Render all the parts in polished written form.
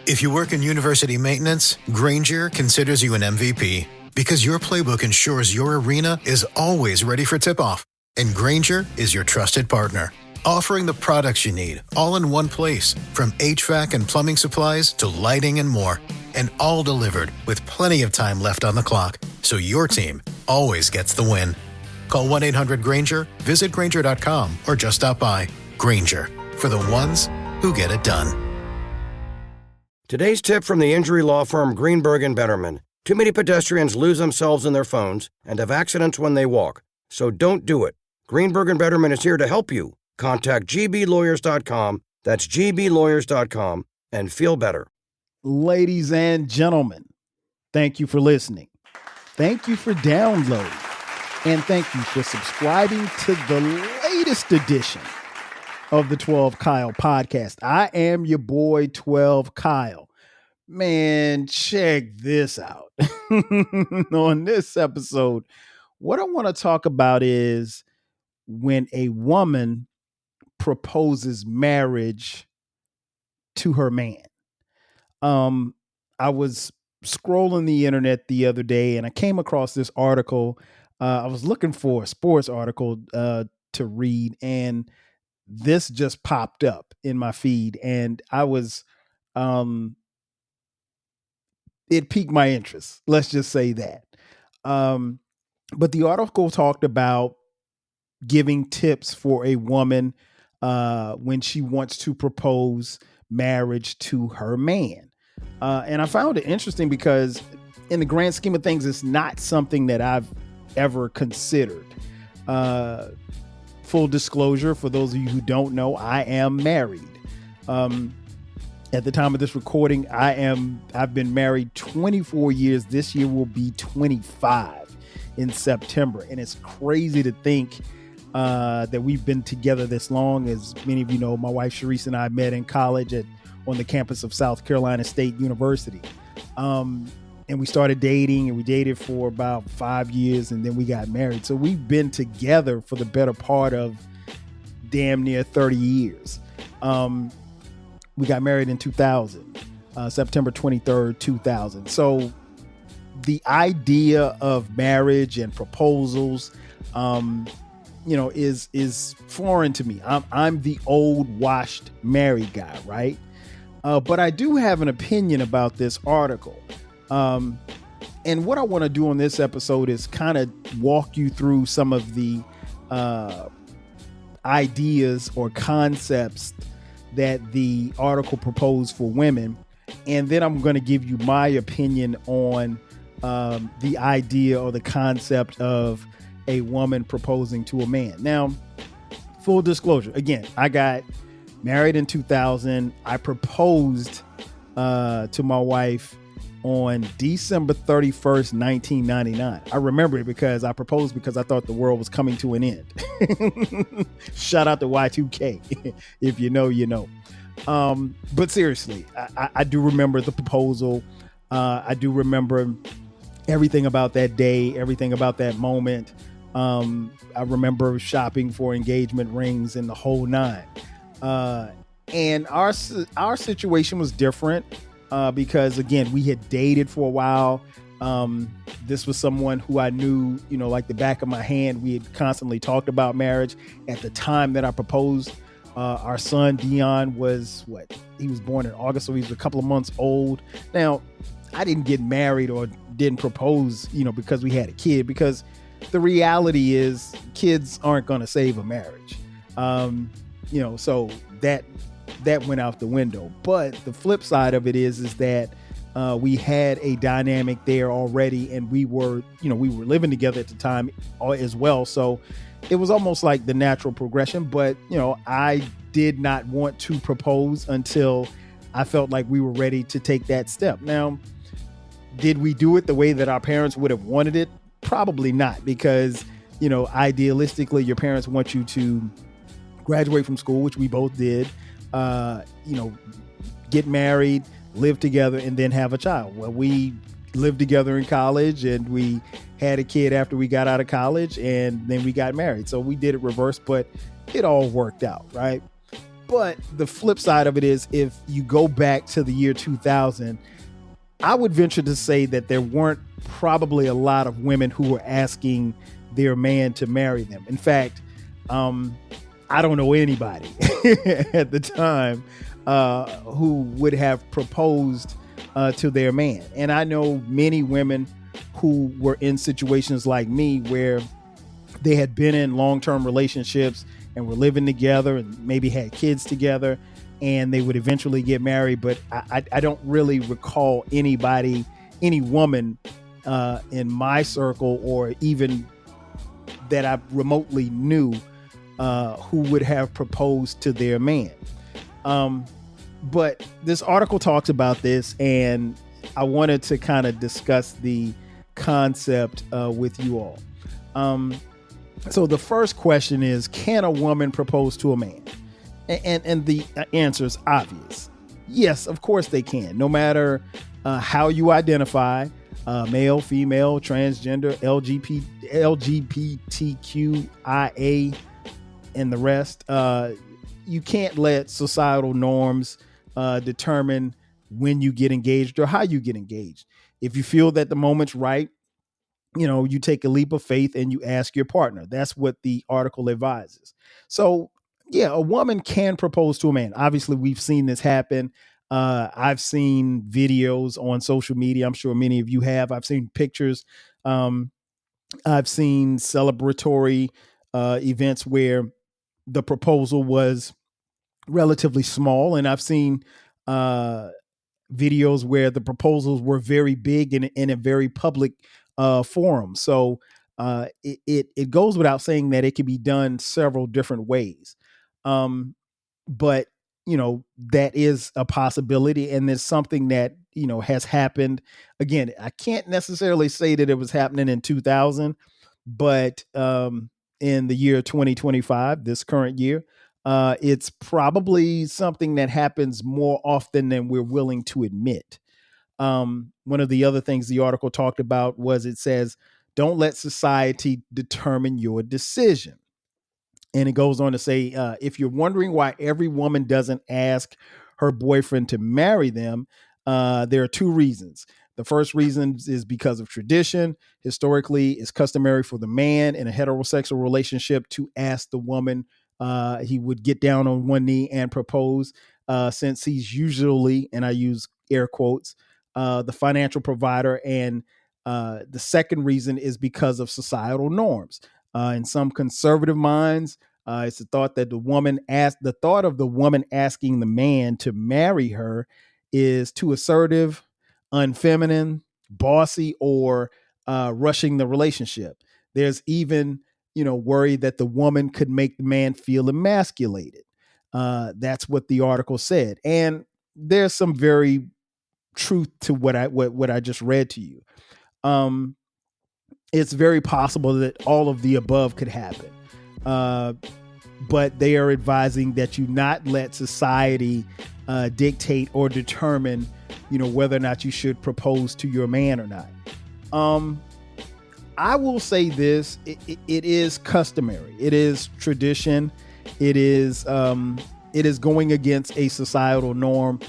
If you work in university maintenance, Granger considers you an MVP because your playbook ensures your arena is always ready for tip-off. And Granger is your trusted partner, offering the products you need all in one place, from HVAC and plumbing supplies to lighting and more. And all delivered with plenty of time left on the clock, so your team always gets the win. Call 1-800-GRANGER, visit Granger.com, or just stop by. Granger, for the ones who get it done. Today's tip from the injury law firm Greenberg and Betterman. Too many pedestrians lose themselves in their phones and have accidents when they walk. So don't do it. Greenberg and Betterman is here to help you. Contact gblawyers.com, that's gblawyers.com, and feel better. Ladies and gentlemen, thank you for listening. Thank you for downloading. And thank you for subscribing to the latest edition of the 12 Kyle podcast. I am your boy 12 Kyle. Man, check this out. On this episode, what I want to talk about is when a woman proposes marriage to her man. I was scrolling the internet the other day and I came across this article. I was looking for a sports article to read, and this just popped up in my feed, and I was, it piqued my interest. Let's just say that. But the article talked about giving tips for a woman when she wants to propose marriage to her man. And I found it interesting because in the grand scheme of things, it's not something that I've ever considered. Full disclosure, for those of you who don't know, I am married. At the time of this recording, I've been married 24 years. This year will be 25 in September. And it's crazy to think that we've been together this long. As many of you know, my wife, Sharice, and I met in college on the campus of South Carolina State University. And we started dating, and we dated for about 5 years, and then we got married. So we've been together for the better part of damn near 30 years. We got married in 2000, September 23rd, 2000. So the idea of marriage and proposals, is foreign to me. I'm the old washed married guy, right? But I do have an opinion about this article. And what I want to do on this episode is kind of walk you through some of the ideas or concepts that the article proposed for women. And then I'm going to give you my opinion on the idea or the concept of a woman proposing to a man. Now, full disclosure, again, I got married in 2000. I proposed to my wife on December 31st, 1999. I remember it because I proposed because I thought the world was coming to an end. Shout out to Y2K. If you know, you know. But seriously, I do remember the proposal. I do remember everything about that day, everything about that moment. I remember shopping for engagement rings and the whole nine. And our situation was different. Because again, we had dated for a while. This was someone who I knew, like the back of my hand. We had constantly talked about marriage. At the time that I proposed, our son Dion was he was born in August, so he was a couple of months old. Now, I didn't get married or didn't propose, because we had a kid, because the reality is kids aren't going to save a marriage. So that went out the window. But the flip side of it is that we had a dynamic there already, and we were living together at the time as well. So it was almost like the natural progression. But, I did not want to propose until I felt like we were ready to take that step. Now, did we do it the way that our parents would have wanted it? Probably not, because, idealistically, your parents want you to graduate from school, which we both did. Get married, live together, and then have a child. Well, we lived together in college, and we had a kid after we got out of college, and then we got married. So we did it reverse, but it all worked out, right? But the flip side of it is, if you go back to the year 2000, I would venture to say that there weren't probably a lot of women who were asking their man to marry them. In fact, I don't know anybody at the time who would have proposed to their man. And I know many women who were in situations like me where they had been in long-term relationships and were living together and maybe had kids together, and they would eventually get married. But I don't really recall any woman in my circle, or even that I remotely knew, who would have proposed to their man. But this article talks about this, and I wanted to kind of discuss the concept with you all. So the first question is, can a woman propose to a man? And the answer is obvious. Yes, of course they can. No matter how you identify, male, female, transgender, LGBTQIA, and the rest, you can't let societal norms determine when you get engaged or how you get engaged. If you feel that the moment's right, you take a leap of faith and you ask your partner. That's what the article advises. So, yeah, a woman can propose to a man. Obviously, we've seen this happen. I've seen videos on social media. I'm sure many of you have. I've seen pictures. I've seen celebratory events where the proposal was relatively small, and I've seen videos where the proposals were very big and in a very public forum. So it goes without saying that it can be done several different ways. But that is a possibility, and it's something that has happened. Again, I can't necessarily say that it was happening in 2000, but in the year 2025, this current year, it's probably something that happens more often than we're willing to admit. One of the other things the article talked about was, it says, don't let society determine your decision. And it goes on to say, if you're wondering why every woman doesn't ask her boyfriend to marry them, there are two reasons. The first reason is because of tradition. Historically, it's customary for the man in a heterosexual relationship to ask the woman. He would get down on one knee and propose, since he's usually, and I use air quotes, the financial provider. And the second reason is because of societal norms. In some conservative minds, it's the thought that the thought of the woman asking the man to marry her is too assertive, unfeminine, bossy, or rushing the relationship. There's even, worry that the woman could make the man feel emasculated. That's what the article said, and there's some very truth to what I just read to you. It's very possible that all of the above could happen. But they are advising that you not let society dictate or determine, whether or not you should propose to your man or not. I will say this, it is customary. It is tradition. It is going against a societal norm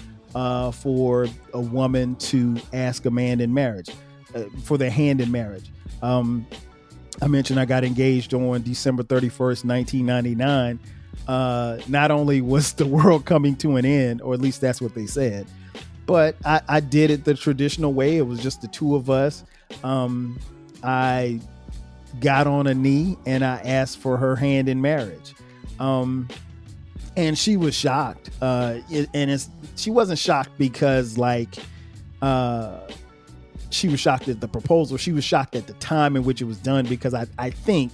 for a woman to ask a man in marriage, for their hand in marriage. I mentioned I got engaged on December 31st, 1999. Not only was the world coming to an end, or at least that's what they said, but I did it the traditional way. It was just the two of us. I got on a knee and I asked for her hand in marriage. And she was shocked. She wasn't shocked because she was shocked at the proposal. She was shocked at the time in which it was done, because I think,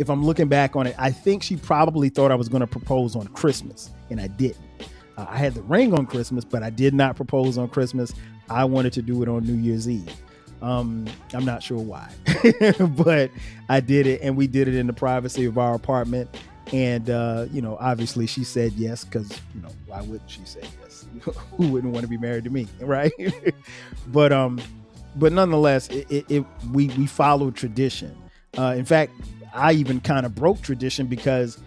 if I'm looking back on it, I think she probably thought I was going to propose on Christmas, and I didn't. I had the ring on Christmas, but I did not propose on Christmas. I wanted to do it on New Year's Eve. I'm not sure why, but I did it, and we did it in the privacy of our apartment. And, obviously she said yes, because, why wouldn't she say yes? Who wouldn't want to be married to me, right? But nonetheless, we followed tradition. In fact, I even kind of broke tradition, because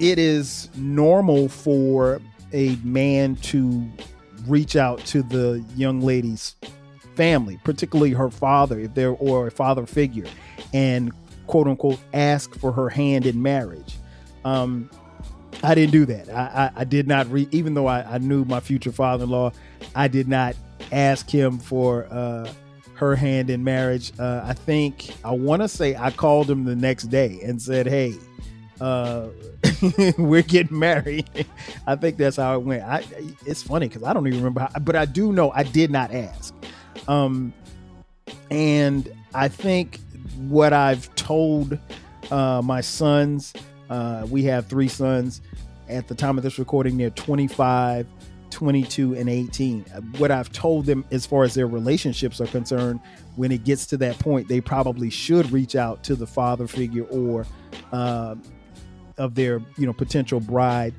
it is normal for a man to reach out to the young lady's family, particularly her father, if they're or a father figure, and quote unquote ask for her hand in marriage. I didn't do that. I did not even though I knew my future father-in-law, I did not ask him for her hand in marriage. I want to say I called him the next day and said, hey, we're getting married. I think that's how it went. It's funny because I don't even remember but I do know I did not ask. And I think what I've told my sons, we have 3 sons. At the time of this recording, they're 25, 22, and 18. What I've told them as far as their relationships are concerned, when it gets to that point, they probably should reach out to the father figure or of their potential bride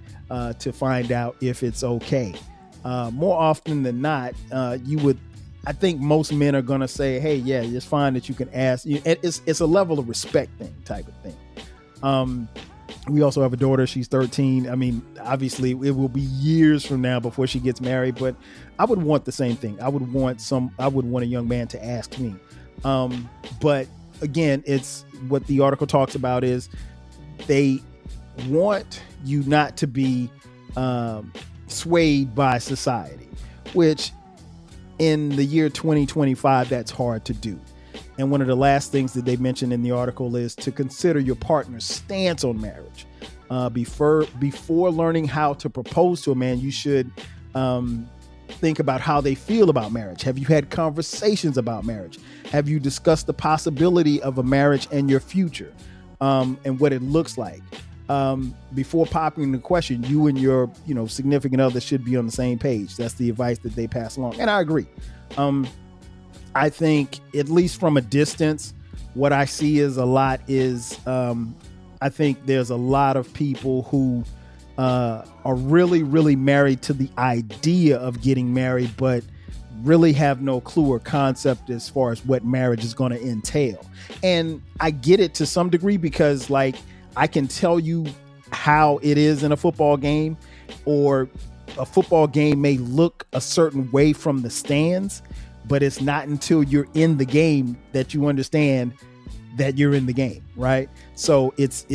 to find out if it's okay. More often than not, I think most men are going to say, hey, yeah, it's fine that you can ask. It's a level of respect thing type of thing. We also have a daughter. She's 13. I mean, obviously it will be years from now before she gets married, but I would want the same thing. I would want a young man to ask me. But again, it's what the article talks about is they want you not to be swayed by society, which in the year 2025, that's hard to do. And one of the last things that they mentioned in the article is to consider your partner's stance on marriage. Before learning how to propose to a man, you should think about how they feel about marriage. Have you had conversations about marriage? Have you discussed the possibility of a marriage and your future and what it looks like? Before popping the question, you and your significant other should be on the same page. That's the advice that they pass along. And I agree. I think, at least from a distance, what I see is a lot is I think there's a lot of people who are really, really married to the idea of getting married, but really have no clue or concept as far as what marriage is going to entail. And I get it to some degree because, like, I can tell you how it is in a football game, or a football game may look a certain way from the stands, but it's not until you're in the game that you understand that you're in the game, right? So it's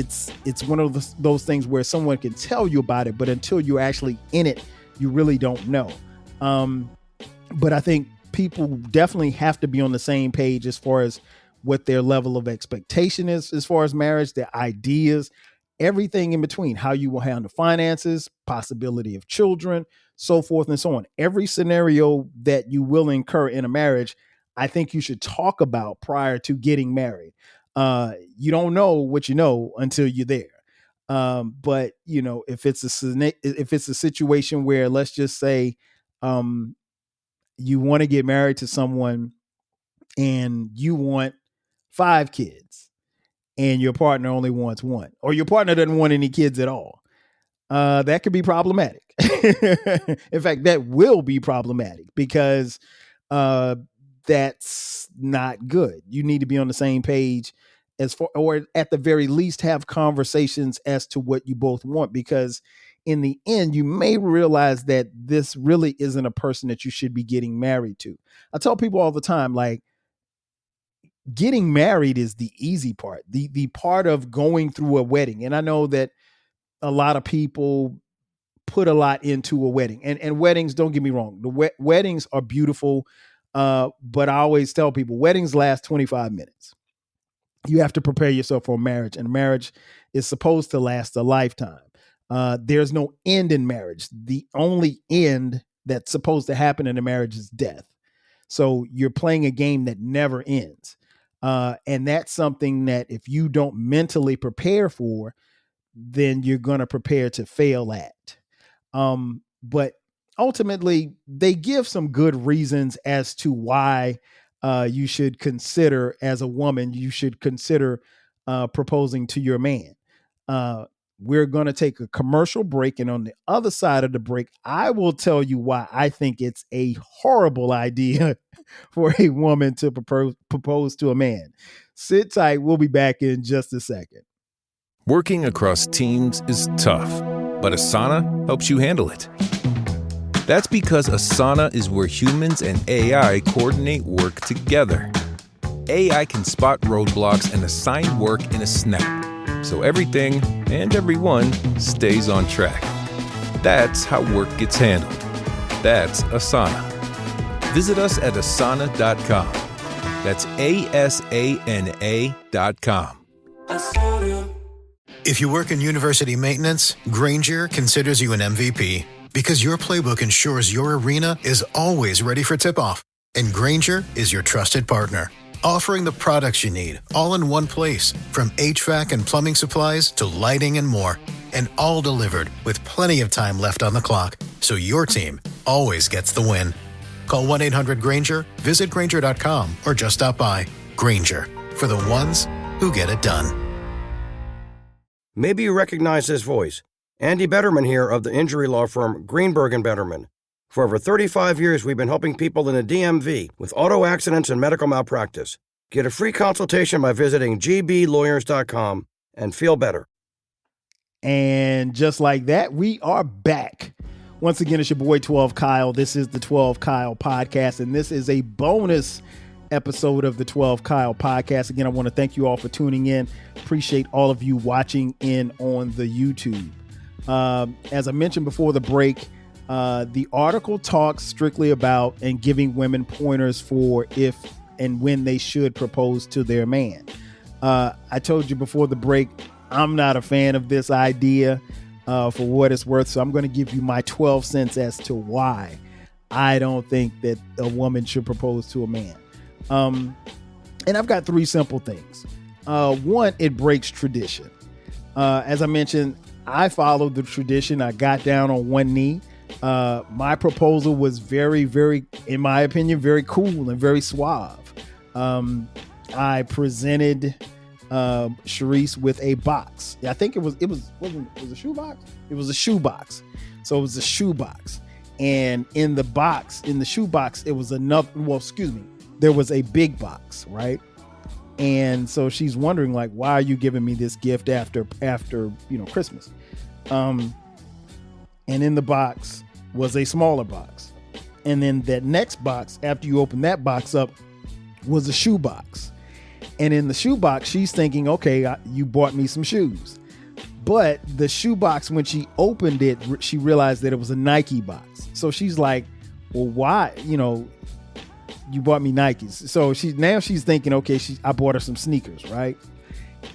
one of those things where someone can tell you about it, but until you're actually in it, you really don't know. But I think people definitely have to be on the same page as far as what their level of expectation is as far as marriage, their ideas, everything in between, how you will handle finances, possibility of children, so forth and so on. Every scenario that you will incur in a marriage, I think you should talk about prior to getting married. You don't know what you know until you're there. But if it's a situation where, let's just say, you want to get married to someone and you want 5 kids and your partner only wants 1, or your partner doesn't want any kids at all, that could be problematic. In fact, that will be problematic because that's not good. You need to be on the same page or at the very least have conversations as to what you both want, because in the end, you may realize that this really isn't a person that you should be getting married to. I tell people all the time, like, getting married is the easy part, the part of going through a wedding. And I know that a lot of people put a lot into a wedding, and weddings, don't get me wrong, the weddings are beautiful. But I always tell people weddings last 25 minutes. You have to prepare yourself for marriage, and marriage is supposed to last a lifetime. There's no end in marriage. The only end that's supposed to happen in a marriage is death. So you're playing a game that never ends. And that's something that if you don't mentally prepare for, then you're going to prepare to fail at. But ultimately, they give some good reasons as to why you should consider, as a woman, you should consider proposing to your man. We're going to take a commercial break. And on the other side of the break, I will tell you why I think it's a horrible idea for a woman to propose to a man. Sit tight. We'll be back in just a second. Working across teams is tough, but Asana helps you handle it. That's because Asana is where humans and AI coordinate work together. AI can spot roadblocks and assign work in a snap, so everything and everyone stays on track. That's how work gets handled. That's Asana. Visit us at asana.com. That's ASANA.com. If you work in university maintenance, Granger considers you an MVP because your playbook ensures your arena is always ready for tip-off. And Granger is your trusted partner, offering the products you need all in one place, from HVAC and plumbing supplies to lighting and more. And all delivered with plenty of time left on the clock, so your team always gets the win. Call 1-800-GRANGER, visit Granger.com, or just stop by. Granger, for the ones who get it done. Maybe you recognize this voice. Andy Betterman here of the injury law firm Greenberg & Betterman. For over 35 years, we've been helping people in the DMV with auto accidents and medical malpractice. Get a free consultation by visiting gblawyers.com and feel better. And just like that, we are back. Once again, it's your boy 12 Kyle. This is the 12 Kyle podcast, and this is a bonus episode of the 12 Kyle podcast. Again, I want to thank you all for tuning in. Appreciate all of you watching in on the YouTube. As I mentioned before the break, the article talks strictly about and giving women pointers for if and when they should propose to their man. I told you before the break, I'm not a fan of this idea for what it's worth. So I'm going to give you my 12 cents as to why I don't think that a woman should propose to a man. And I've got three simple things. One, it breaks tradition. As I mentioned, I followed the tradition. I got down on one knee. My proposal was very, very, in my opinion, very cool and very suave. I presented Sharice with a box. I think it was a shoebox. It was a shoebox. So it was a shoebox. And in the shoebox, it was there was a big box, right? And so she's wondering, like, why are you giving me this gift after Christmas? And in the box was a smaller box. And then that next box, after you open that box up, was a shoebox. And in the shoebox, she's thinking, okay, you bought me some shoes. But the shoebox, when she opened it, she realized that it was a Nike box. So she's like, well, why? You bought me Nikes. So she's thinking, okay, I bought her some sneakers, right?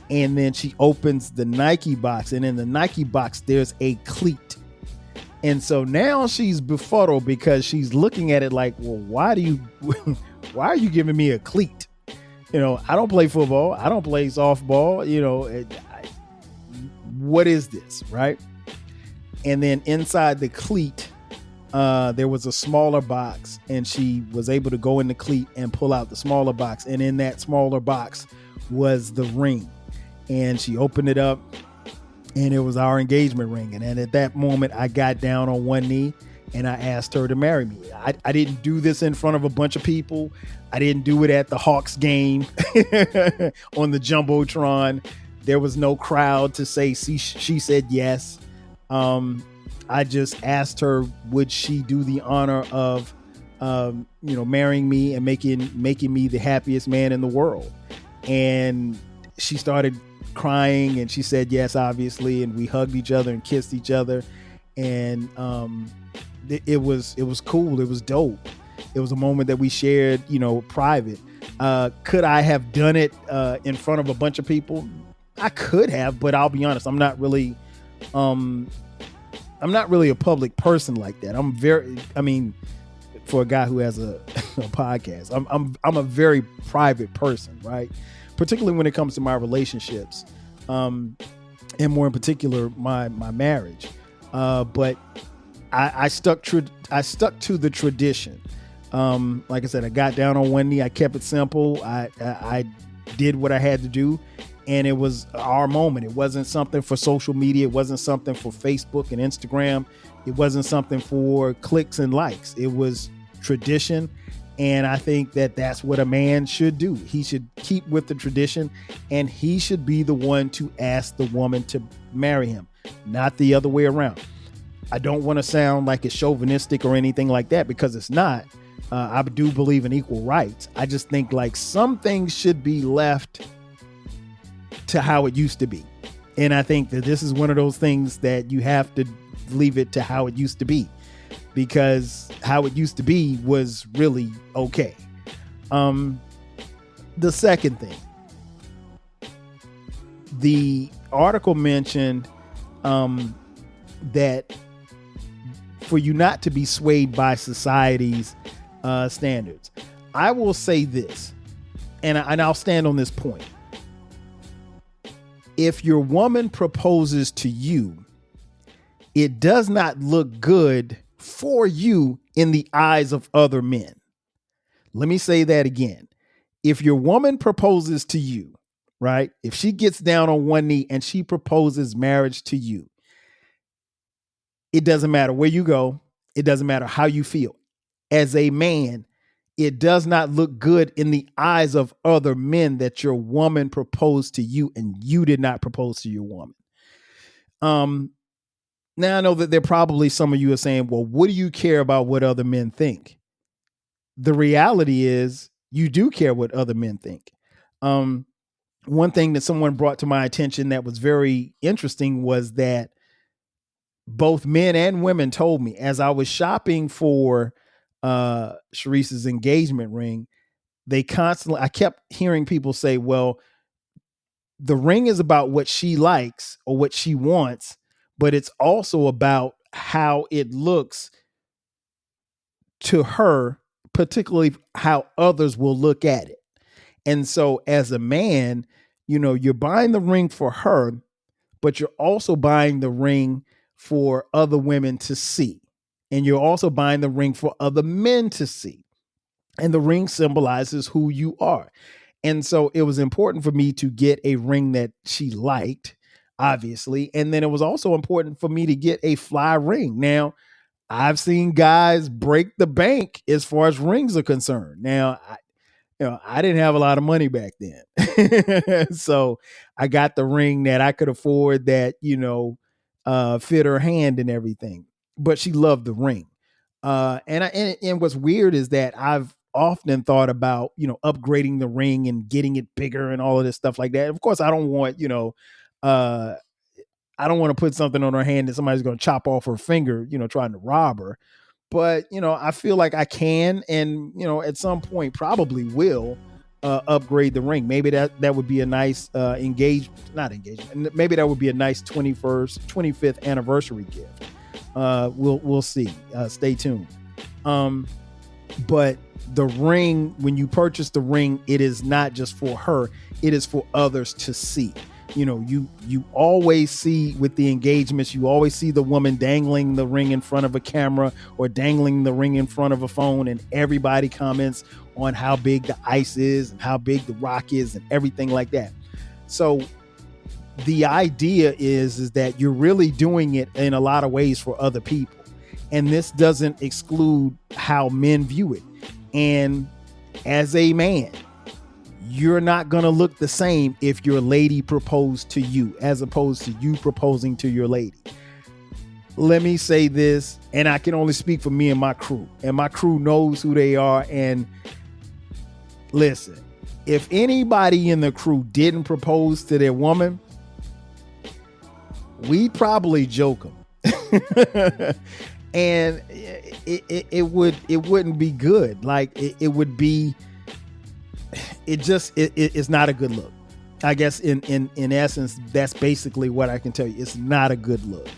And then she opens the Nike box, and in the Nike box, there's a cleat. And so now she's befuddled because she's looking at it like, well, why are you giving me a cleat? I don't play football. I don't play softball. What is this, right? And then inside the cleat, there was a smaller box, and she was able to go in the cleat and pull out the smaller box. And in that smaller box was the ring. And she opened it up, and it was our engagement ring. And at that moment, I got down on one knee and I asked her to marry me. I didn't do this in front of a bunch of people. I didn't do it at the Hawks game on the Jumbotron. There was no crowd to say she said yes. I just asked her, would she do the honor of, marrying me and making me the happiest man in the world? And she started crying, and she said yes, obviously. And we hugged each other and kissed each other. And it was cool. It was dope. It was a moment that we shared, private. Could I have done it in front of a bunch of people? I could have, but I'll be honest, I'm not really a public person like that. For a guy who has a podcast, I'm a very private person, right? Particularly when it comes to my relationships, and more in particular, my marriage. But I stuck to the tradition. Like I said, I got down on one knee. I kept it simple. I did what I had to do. And it was our moment. It wasn't something for social media. It wasn't something for Facebook and Instagram. It wasn't something for clicks and likes. It was tradition. And I think that that's what a man should do. He should keep with the tradition, and he should be the one to ask the woman to marry him, not the other way around. I don't want to sound like it's chauvinistic or anything like that, because it's not. I do believe in equal rights. I just think like some things should be left to how it used to be. And I think that this is one of those things that you have to leave it to how it used to be, because how it used to be was really okay. The second thing, the article mentioned that for you not to be swayed by society's standards. I will say this, and I'll stand on this point. If your woman proposes to you, it does not look good for you in the eyes of other men. Let me say that again. If your woman proposes to you, right? If she gets down on one knee and she proposes marriage to you, it doesn't matter where you go. It doesn't matter how you feel. As a man, it does not look good in the eyes of other men that your woman proposed to you and you did not propose to your woman. Now I know that there probably some of you are saying, well, what do you care about what other men think? The reality is you do care what other men think. One thing that someone brought to my attention that was very interesting was that both men and women told me as I was shopping for Sharice's engagement ring, I kept hearing people say, well, the ring is about what she likes or what she wants, but it's also about how it looks to her, particularly how others will look at it. And so as a man, you're buying the ring for her, but you're also buying the ring for other women to see. And you're also buying the ring for other men to see. And the ring symbolizes who you are. And so it was important for me to get a ring that she liked, obviously. And then it was also important for me to get a fly ring. Now, I've seen guys break the bank as far as rings are concerned. Now, I didn't have a lot of money back then. So I got the ring that I could afford that, fit her hand and everything. But she loved the ring. And what's weird is that I've often thought about, upgrading the ring and getting it bigger and all of this stuff like that. Of course, I don't want, I don't want to put something on her hand that somebody's going to chop off her finger, trying to rob her. But, I feel like I can, and, at some point probably will upgrade the ring. Maybe that would be a nice maybe that would be a nice 25th anniversary gift. We'll see. Stay tuned. But the ring, when you purchase the ring, it is not just for her, it is for others to see. You always see with the engagements, you always see the woman dangling the ring in front of a camera or dangling the ring in front of a phone, and everybody comments on how big the ice is and how big the rock is and everything like that. So the idea is that you're really doing it in a lot of ways for other people. And this doesn't exclude how men view it. And as a man, you're not going to look the same if your lady proposed to you as opposed to you proposing to your lady. Let me say this, and I can only speak for me and my crew. And my crew knows who they are. And listen, if anybody in the crew didn't propose to their woman, we'd probably joke them. And it wouldn't be good. Like it would be, it's not a good look. I guess in essence, that's basically what I can tell you. It's not a good look.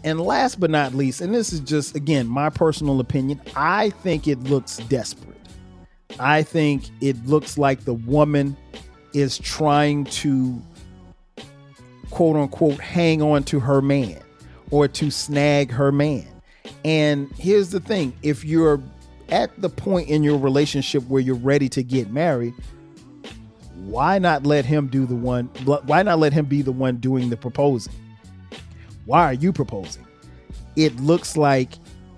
And last but not least, and this is just, again, my personal opinion, I think it looks desperate. I think it looks like the woman is trying to, quote unquote, hang on to her man or to snag her man. And here's the thing. If you're at the point in your relationship where you're ready to get married, why not let him be the one doing the proposing? Why are you proposing? It looks like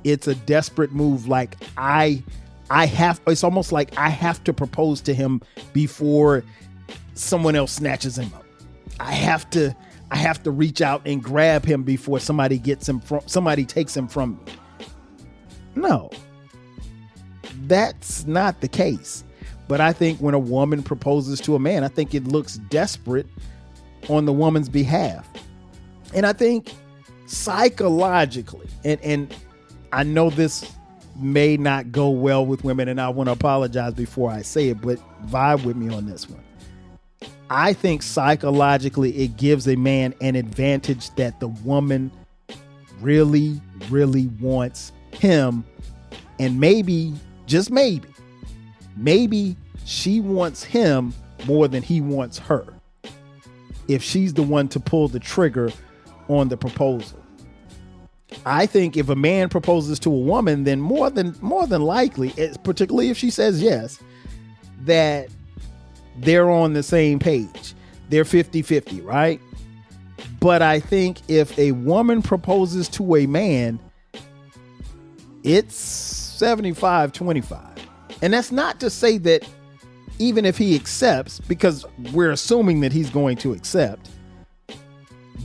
it's a desperate move. Like, I it's almost like I have to propose to him before someone else snatches him up. I have to reach out and grab him before somebody takes him from me. No, that's not the case. But I think when a woman proposes to a man, I think it looks desperate on the woman's behalf. And I think psychologically, and I know this may not go well with women, and I want to apologize before I say it, but vibe with me on this one. I think psychologically it gives a man an advantage that the woman really, really wants him. And maybe, just maybe she wants him more than he wants her, if she's the one to pull the trigger on the proposal. I think if a man proposes to a woman, then more than likely, particularly if she says yes, that they're on the same page. They're 50-50, right? But I think if a woman proposes to a man, it's 75-25. And that's not to say that even if he accepts, because we're assuming that he's going to accept.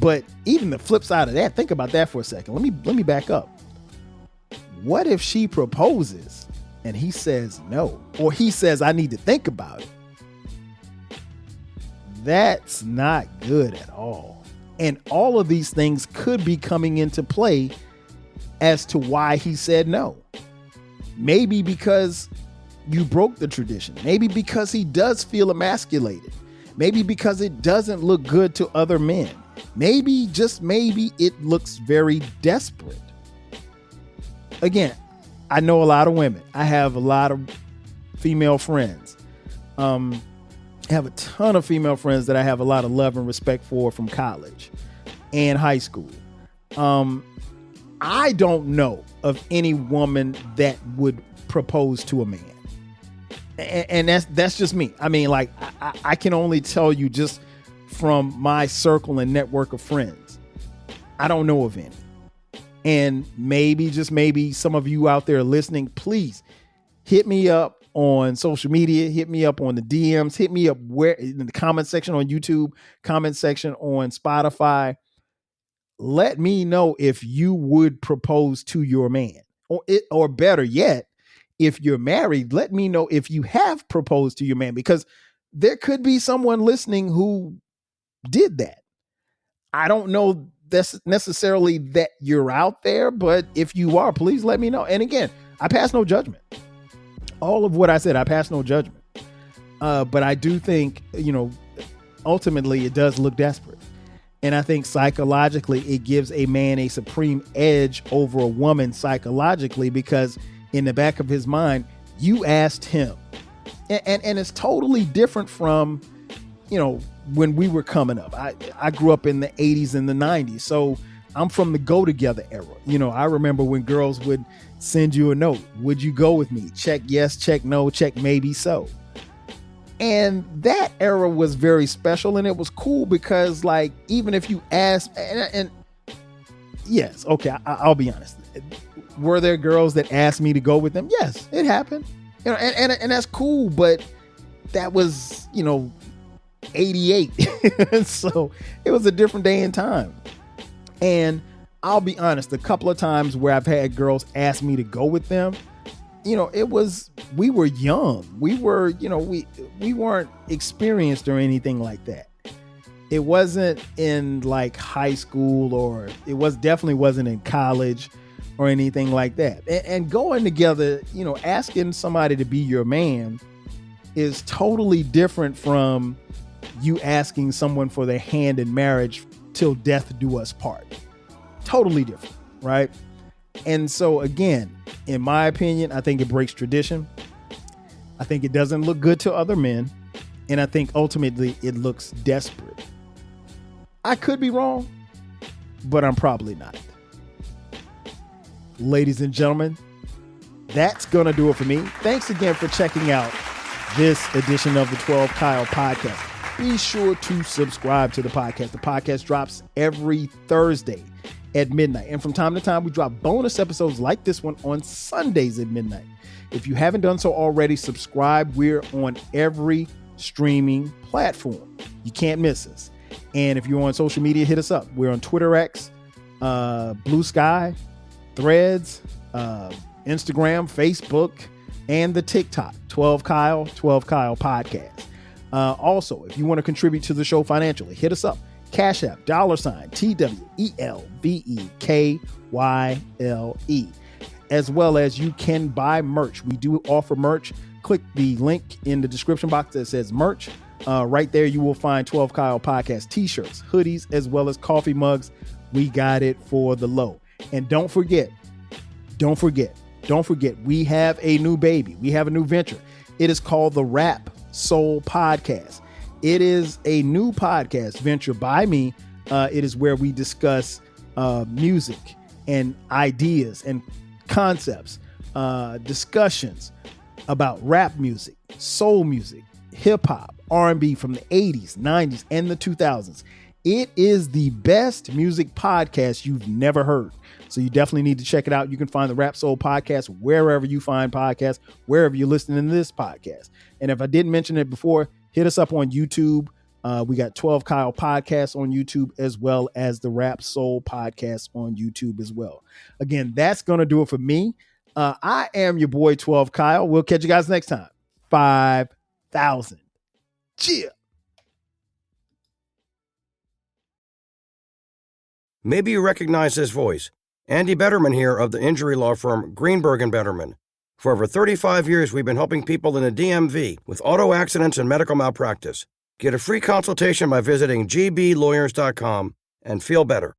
But even the flip side of that, think about that for a second. Let me back up. What if she proposes and he says no, or he says, I need to think about it? That's not good at all. And all of these things could be coming into play as to why he said no. Maybe because you broke the tradition. Maybe because he does feel emasculated. Maybe because it doesn't look good to other men. Maybe, just maybe, it looks very desperate. Again, I know a lot of women. I have a lot of female friends. I have a ton of female friends that I have a lot of love and respect for from college and high school. I don't know of any woman that would propose to a man. And that's just me. I mean, like, I can only tell you just from my circle and network of friends. I don't know of any. And maybe, just maybe, some of you out there listening, please hit me up on social media, hit me up on the DMs, hit me up where in the comment section on YouTube, comment section on Spotify. Let me know if you would propose to your man, or better yet, if you're married, let me know if you have proposed to your man, because there could be someone listening who did that. I don't know that's necessarily that you're out there, but if you are, please let me know. And again, I pass no judgment. All of what I said, I pass no judgment. But I do think, ultimately it does look desperate. And I think psychologically it gives a man a supreme edge over a woman psychologically, because in the back of his mind, you asked him. And it's totally different from, when we were coming up. I grew up in the 80s and the 90s. So I'm from the go together era. I remember when girls would send you a note. Would you go with me? Check yes, check no, check maybe so. And that era was very special, and it was cool because, like, even if you asked, and yes, okay, I'll be honest. Were there girls that asked me to go with them? Yes, it happened. And that's cool, but that was, 88. So it was a different day and time. And I'll be honest, a couple of times where I've had girls ask me to go with them, we were young. We were, we weren't experienced or anything like that. It wasn't in like high school, or definitely wasn't in college or anything like that. And going together, asking somebody to be your man is totally different from you asking someone for their hand in marriage till death do us part. Totally different, right? And so again, in my opinion, I think it breaks tradition. I think it doesn't look good to other men. And I think ultimately it looks desperate. I could be wrong, but I'm probably not. Ladies and gentlemen, that's going to do it for me. Thanks again for checking out this edition of the 12 Kyle podcast. be sure to subscribe to the podcast. The podcast drops every Thursday at midnight. And from time to time, we drop bonus episodes like this one on Sundays at midnight. If you haven't done so already, subscribe. We're on every streaming platform. You can't miss us. And if you're on social media, hit us up. We're on Twitter X, Blue Sky, Threads, Instagram, Facebook, and the TikTok, 12 Kyle Podcast. Also, if you want to contribute to the show financially, hit us up. Cash App, $TWELVEKYLE. As well as you can buy merch. We do offer merch. Click the link in the description box that says merch. Right there, you will find 12 Kyle Podcast t-shirts, hoodies, as well as coffee mugs. We got it for the low. And don't forget, we have a new baby. We have a new venture. It is called the Rap Soul Podcast. It is a new podcast venture by me. It is where we discuss music and ideas and concepts, discussions about rap music, soul music, hip hop, R&B from the 80s, 90s, and the 2000s. It is the best music podcast you've never heard. So you definitely need to check it out. You can find the Rap Soul Podcast wherever you find podcasts, wherever you're listening to this podcast. And if I didn't mention it before, hit us up on YouTube. We got 12 Kyle Podcasts on YouTube, as well as the Rap Soul Podcast on YouTube as well. Again, that's going to do it for me. I am your boy, 12 Kyle. We'll catch you guys next time. 5,000. Cheer. Maybe you recognize this voice. Andy Betterman here of the injury law firm Greenberg & Betterman. For over 35 years, we've been helping people in the DMV with auto accidents and medical malpractice. Get a free consultation by visiting gblawyers.com and feel better.